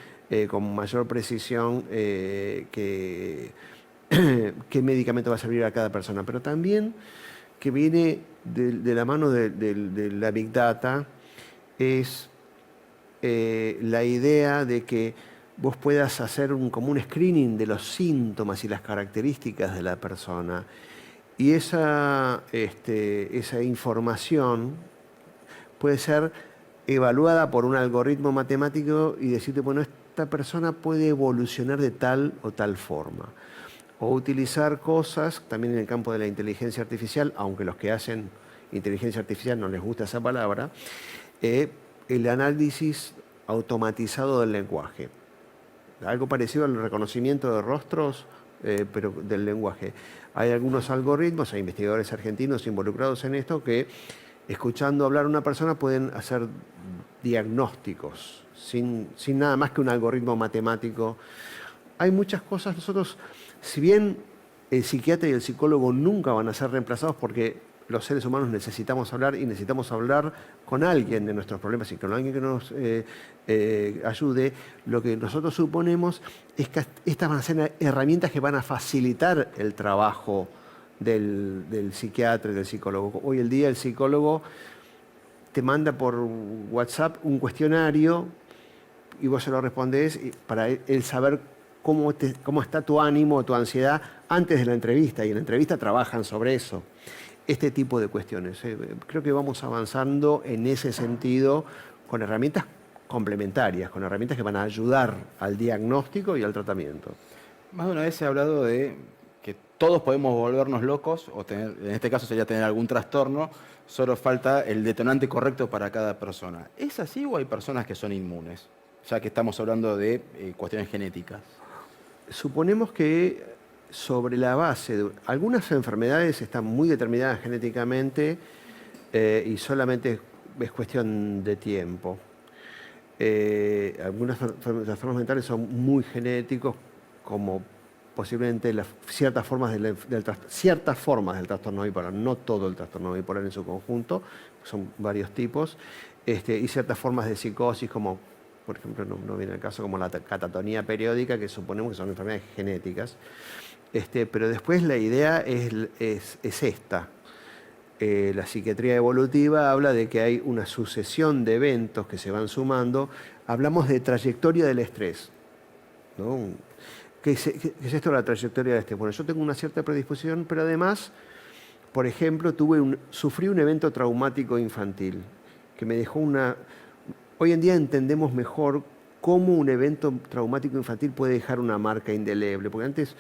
con mayor precisión qué medicamento va a servir a cada persona. Pero también que viene de la mano de la Big Data es la idea de que vos puedas hacer como un screening de los síntomas y las características de la persona. Y esa información puede ser evaluada por un algoritmo matemático y decirte, bueno, esta persona puede evolucionar de tal o tal forma. O utilizar cosas, también en el campo de la inteligencia artificial, aunque los que hacen inteligencia artificial no les gusta esa palabra, el análisis automatizado del lenguaje. Algo parecido al reconocimiento de rostros, pero del lenguaje. Hay algunos algoritmos, hay investigadores argentinos involucrados en esto que, escuchando hablar a una persona, pueden hacer diagnósticos sin nada más que un algoritmo matemático. Hay muchas cosas. Nosotros, si bien el psiquiatra y el psicólogo nunca van a ser reemplazados porque los seres humanos necesitamos hablar y necesitamos hablar con alguien de nuestros problemas y con alguien que nos ayude, lo que nosotros suponemos es que estas van a ser herramientas que van a facilitar el trabajo del psiquiatra y del psicólogo. Hoy el día el psicólogo te manda por WhatsApp un cuestionario y vos se lo respondés para él saber cómo está tu ánimo, tu ansiedad antes de la entrevista. Y en la entrevista trabajan sobre eso. Este tipo de cuestiones. Creo que vamos avanzando en ese sentido con herramientas complementarias, con herramientas que van a ayudar al diagnóstico y al tratamiento. Más de una vez se ha hablado de que todos podemos volvernos locos, o tener, en este caso sería tener algún trastorno, solo falta el detonante correcto para cada persona. ¿Es así o hay personas que son inmunes? Ya que estamos hablando de cuestiones genéticas. Suponemos que sobre la base de algunas enfermedades están muy determinadas genéticamente y solamente es cuestión de tiempo. Algunos trastornos mentales son muy genéticos, como posiblemente ciertas formas del trastorno bipolar, no todo el trastorno bipolar en su conjunto, son varios tipos, y ciertas formas de psicosis como por ejemplo, no viene al caso, como la catatonía periódica, que suponemos que son enfermedades genéticas. Pero después la idea es esta. La psiquiatría evolutiva habla de que hay una sucesión de eventos que se van sumando. Hablamos de trayectoria del estrés, ¿no? ¿Qué es esto de la trayectoria del estrés? Bueno, yo tengo una cierta predisposición, pero además, por ejemplo, sufrí un evento traumático infantil que me dejó una... Hoy en día entendemos mejor cómo un evento traumático infantil puede dejar una marca indeleble, porque antes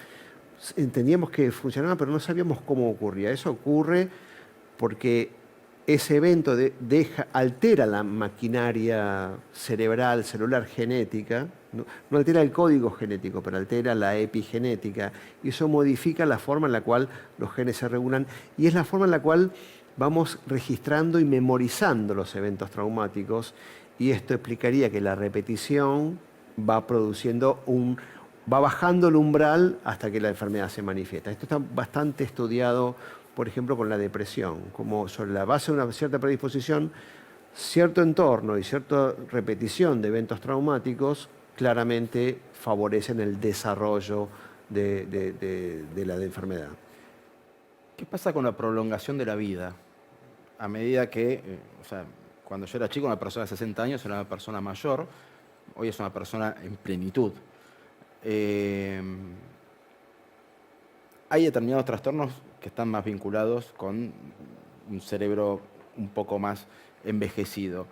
entendíamos que funcionaba, pero no sabíamos cómo ocurría. Eso ocurre porque ese evento altera la maquinaria cerebral, celular, genética, no altera el código genético, pero altera la epigenética, y eso modifica la forma en la cual los genes se regulan, y es la forma en la cual vamos registrando y memorizando los eventos traumáticos, y esto explicaría que la repetición va bajando el umbral hasta que la enfermedad se manifiesta. Esto está bastante estudiado, por ejemplo, con la depresión, como sobre la base de una cierta predisposición, cierto entorno y cierta repetición de eventos traumáticos claramente favorecen el desarrollo de la enfermedad. ¿Qué pasa con la prolongación de la vida? A medida que, cuando yo era chico, una persona de 60 años era una persona mayor, hoy es una persona en plenitud. Hay determinados trastornos que están más vinculados con un cerebro un poco más envejecido.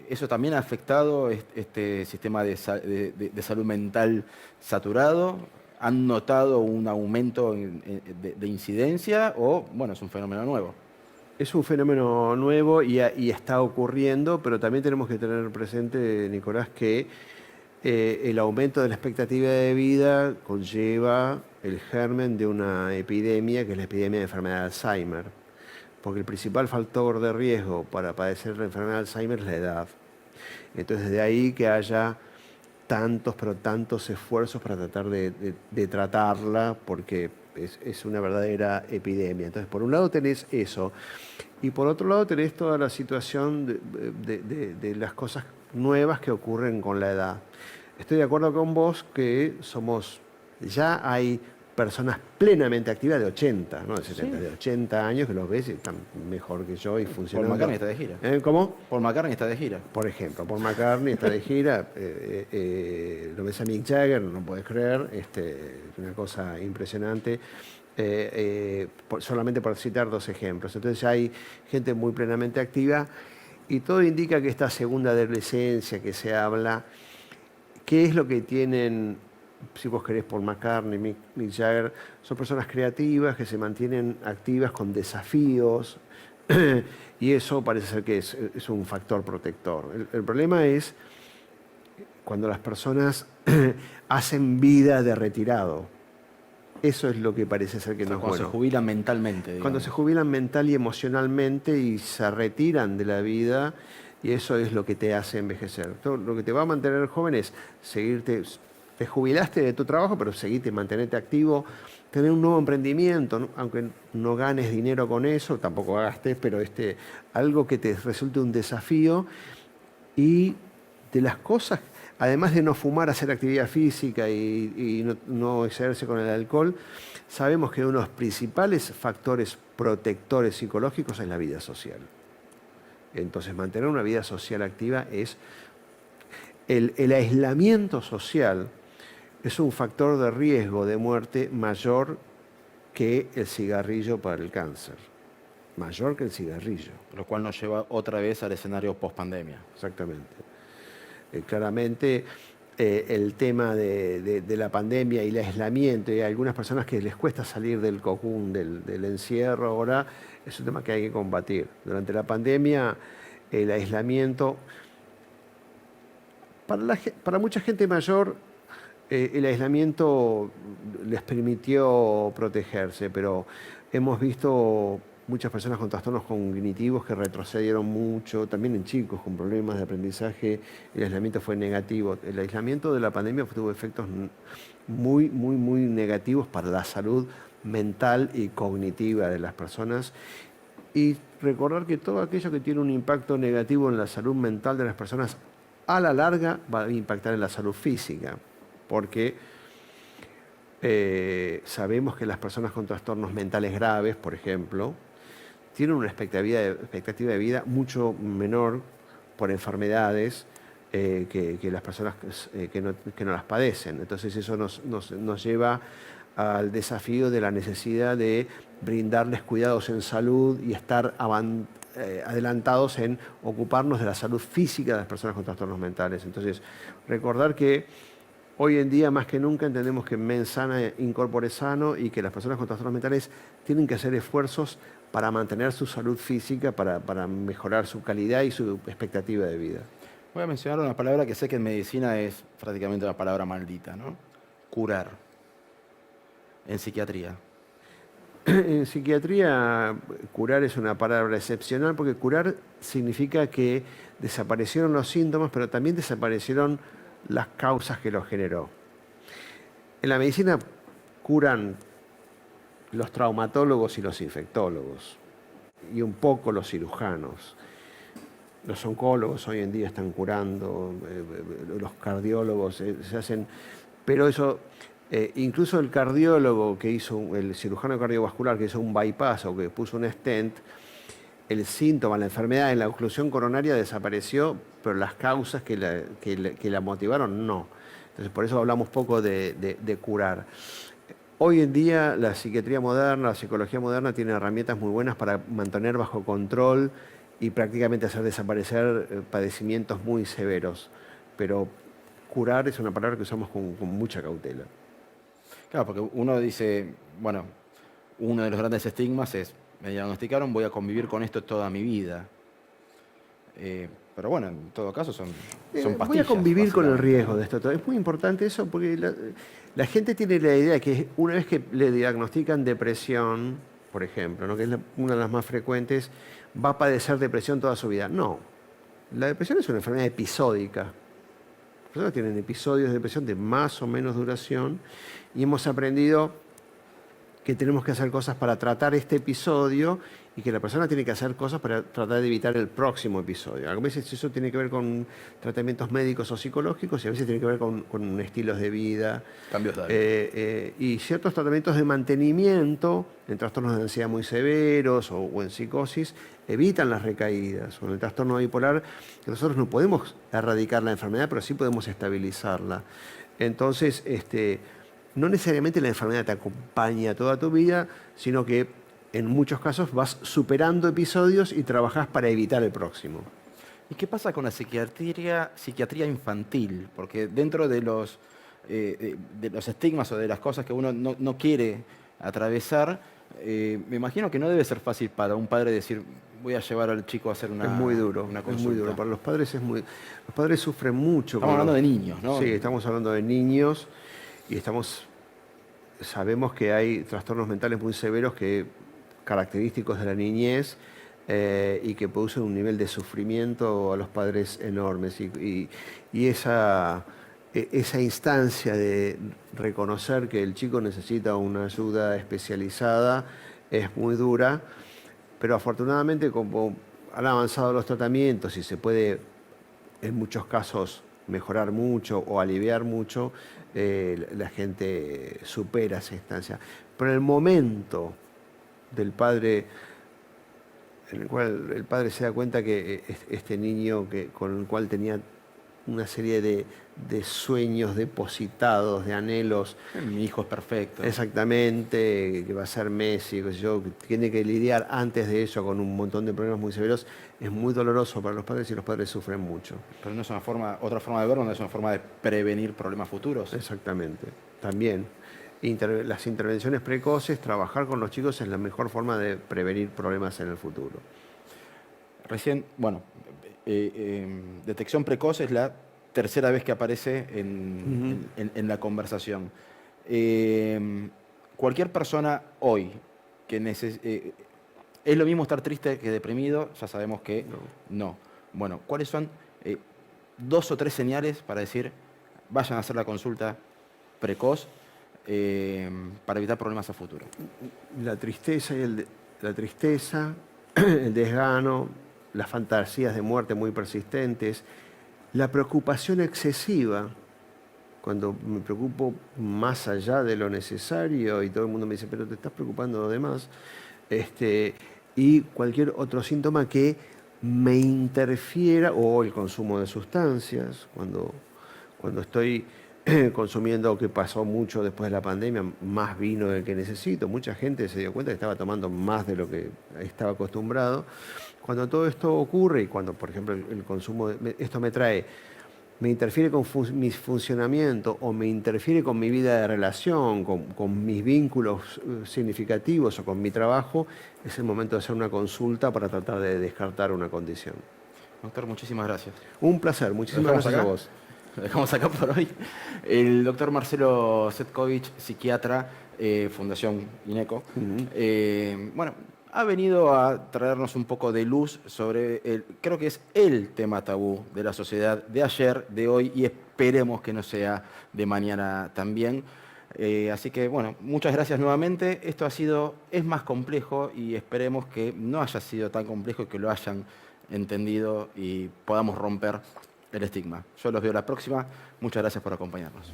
¿Eso también ha afectado este sistema de salud mental saturado? ¿Han notado un aumento de incidencia o, bueno, es un fenómeno nuevo? Es un fenómeno nuevo y está ocurriendo, pero también tenemos que tener presente, Nicolás, que el aumento de la expectativa de vida conlleva el germen de una epidemia, que es la epidemia de enfermedad de Alzheimer. Porque el principal factor de riesgo para padecer la enfermedad de Alzheimer es la edad. Entonces, de ahí que haya tantos esfuerzos para tratar de tratarla, porque es una verdadera epidemia. Entonces, por un lado tenés eso, y por otro lado tenés toda la situación de las cosas nuevas que ocurren con la edad. Estoy de acuerdo con vos que ya hay personas plenamente activas de 80, no de 70, sí, de 80 años, que los ves y están mejor que yo y funcionando. Paul McCartney está de gira. ¿Cómo? Paul McCartney está de gira. Por ejemplo, Paul McCartney está de gira. Lo ves a Mick Jagger, no puedes creer, una cosa impresionante. Solamente por citar dos ejemplos. Entonces hay gente muy plenamente activa y todo indica que esta segunda adolescencia que se habla, ¿qué es lo que tienen, si vos querés, Paul McCartney, Mick Jagger? Son personas creativas que se mantienen activas con desafíos y eso parece ser que es un factor protector. El problema es cuando las personas hacen vida de retirado. Eso es lo que parece ser que no es bueno. Cuando se jubilan mentalmente. Digamos. Cuando se jubilan mental y emocionalmente y se retiran de la vida, y eso es lo que te hace envejecer. Lo que te va a mantener joven es seguirte. Te jubilaste de tu trabajo, pero seguirte, mantenerte activo, tener un nuevo emprendimiento, ¿no? Aunque no ganes dinero con eso, tampoco gastes, pero algo que te resulte un desafío. Y de las cosas, además de no fumar, hacer actividad física y no excederse con el alcohol, sabemos que uno de los principales factores protectores psicológicos es la vida social. Entonces, mantener una vida social activa es... El aislamiento social es un factor de riesgo de muerte mayor que el cigarrillo para el cáncer. Mayor que el cigarrillo. Lo cual nos lleva otra vez al escenario post-pandemia. Exactamente. Claramente el tema de la pandemia y el aislamiento, y hay algunas personas que les cuesta salir del cocún, del encierro ahora, es un tema que hay que combatir. Durante la pandemia, el aislamiento, para mucha gente mayor, el aislamiento les permitió protegerse, pero hemos visto muchas personas con trastornos cognitivos que retrocedieron mucho, también en chicos con problemas de aprendizaje, el aislamiento fue negativo. El aislamiento de la pandemia tuvo efectos muy negativos para la salud mental y cognitiva de las personas. Y recordar que todo aquello que tiene un impacto negativo en la salud mental de las personas a la larga va a impactar en la salud física, porque sabemos que las personas con trastornos mentales graves, por ejemplo, tienen una expectativa de vida mucho menor por enfermedades que las personas que no las padecen. Entonces eso nos lleva al desafío de la necesidad de brindarles cuidados en salud y estar adelantados en ocuparnos de la salud física de las personas con trastornos mentales. Entonces, recordar que hoy en día, más que nunca, entendemos que mens sana in corpore sano y que las personas con trastornos mentales tienen que hacer esfuerzos para mantener su salud física, para mejorar su calidad y su expectativa de vida. Voy a mencionar una palabra que sé que en medicina es prácticamente una palabra maldita, ¿no? Curar. En psiquiatría. En psiquiatría, curar es una palabra excepcional porque curar significa que desaparecieron los síntomas, pero también desaparecieron las causas que los generó. En la medicina curan los traumatólogos y los infectólogos, y un poco los cirujanos. Los oncólogos hoy en día están curando, los cardiólogos se hacen, pero eso, incluso el cardiólogo que hizo, el cirujano cardiovascular que hizo un bypass o que puso un stent, el síntoma, la enfermedad en la oclusión coronaria desapareció, pero las causas que la motivaron no. Entonces por eso hablamos poco de curar. Hoy en día la psiquiatría moderna, la psicología moderna tiene herramientas muy buenas para mantener bajo control y prácticamente hacer desaparecer padecimientos muy severos. Pero curar es una palabra que usamos con mucha cautela. Claro, porque uno dice, bueno, uno de los grandes estigmas es, me diagnosticaron, voy a convivir con esto toda mi vida. Pero bueno, en todo caso son pastillas. Voy a convivir con el riesgo de esto. Es muy importante eso porque la gente tiene la idea que una vez que le diagnostican depresión, por ejemplo, ¿no? que es una de las más frecuentes, va a padecer depresión toda su vida. No, la depresión es una enfermedad episódica. Las personas tienen episodios de depresión de más o menos duración y hemos aprendido que tenemos que hacer cosas para tratar este episodio y que la persona tiene que hacer cosas para tratar de evitar el próximo episodio. A veces eso tiene que ver con tratamientos médicos o psicológicos y a veces tiene que ver con estilos de vida. Cambios de Y ciertos tratamientos de mantenimiento en trastornos de ansiedad muy severos o en psicosis evitan las recaídas. O en el trastorno bipolar, que nosotros no podemos erradicar la enfermedad, pero sí podemos estabilizarla. Entonces, no necesariamente la enfermedad te acompaña toda tu vida, sino que en muchos casos vas superando episodios y trabajás para evitar el próximo. ¿Y qué pasa con la psiquiatría infantil? Porque dentro de los estigmas o de las cosas que uno no quiere atravesar, me imagino que no debe ser fácil para un padre decir, voy a llevar al chico a hacer una consulta. Es muy duro, es muy duro. Para los padres los padres sufren mucho. Estamos hablando de niños, ¿no? Sí, estamos hablando de niños y sabemos que hay trastornos mentales muy severos característicos de la niñez y que producen un nivel de sufrimiento a los padres enormes. Y esa instancia de reconocer que el chico necesita una ayuda especializada es muy dura, pero afortunadamente como han avanzado los tratamientos y se puede en muchos casos mejorar mucho o aliviar mucho, la gente supera esa instancia. Pero en el momento del padre, en el cual el padre se da cuenta que este niño con el cual tenía una serie de sueños depositados, de anhelos. Mi hijo es perfecto. Exactamente, que va a ser Messi, que tiene que lidiar antes de eso con un montón de problemas muy severos, es muy doloroso para los padres y los padres sufren mucho. Pero no es otra forma de verlo, no es una forma de prevenir problemas futuros. Exactamente, también. Las intervenciones precoces, trabajar con los chicos es la mejor forma de prevenir problemas en el futuro. Recién, detección precoz es la tercera vez que aparece en la conversación. Cualquier persona hoy que es lo mismo estar triste que deprimido, ya sabemos que no. Bueno, ¿cuáles son 2 o 3 señales para decir vayan a hacer la consulta precoz para evitar problemas a futuro? La tristeza, el desgano, las fantasías de muerte muy persistentes, La preocupación excesiva, cuando me preocupo más allá de lo necesario y todo el mundo me dice, pero te estás preocupando de más, y cualquier otro síntoma que me interfiera, o el consumo de sustancias, cuando estoy consumiendo, que pasó mucho después de la pandemia, más vino del que necesito. Mucha gente se dio cuenta que estaba tomando más de lo que estaba acostumbrado. Cuando todo esto ocurre y cuando, por ejemplo, el consumo, esto me interfiere con mi funcionamiento o me interfiere con mi vida de relación, con mis vínculos significativos o con mi trabajo, es el momento de hacer una consulta para tratar de descartar una condición. Doctor, muchísimas gracias. Un placer, ¿Lo muchísimas dejamos gracias a acá? vos. Lo dejamos acá por hoy. El doctor Marcelo Setkovich, psiquiatra, Fundación INECO, bueno, ha venido a traernos un poco de luz sobre, creo que es el tema tabú de la sociedad de ayer, de hoy, y esperemos que no sea de mañana también. Así que, bueno, muchas gracias nuevamente. Esto es más complejo y esperemos que no haya sido tan complejo y que lo hayan entendido y podamos romper el estigma. Yo los veo la próxima. Muchas gracias por acompañarnos.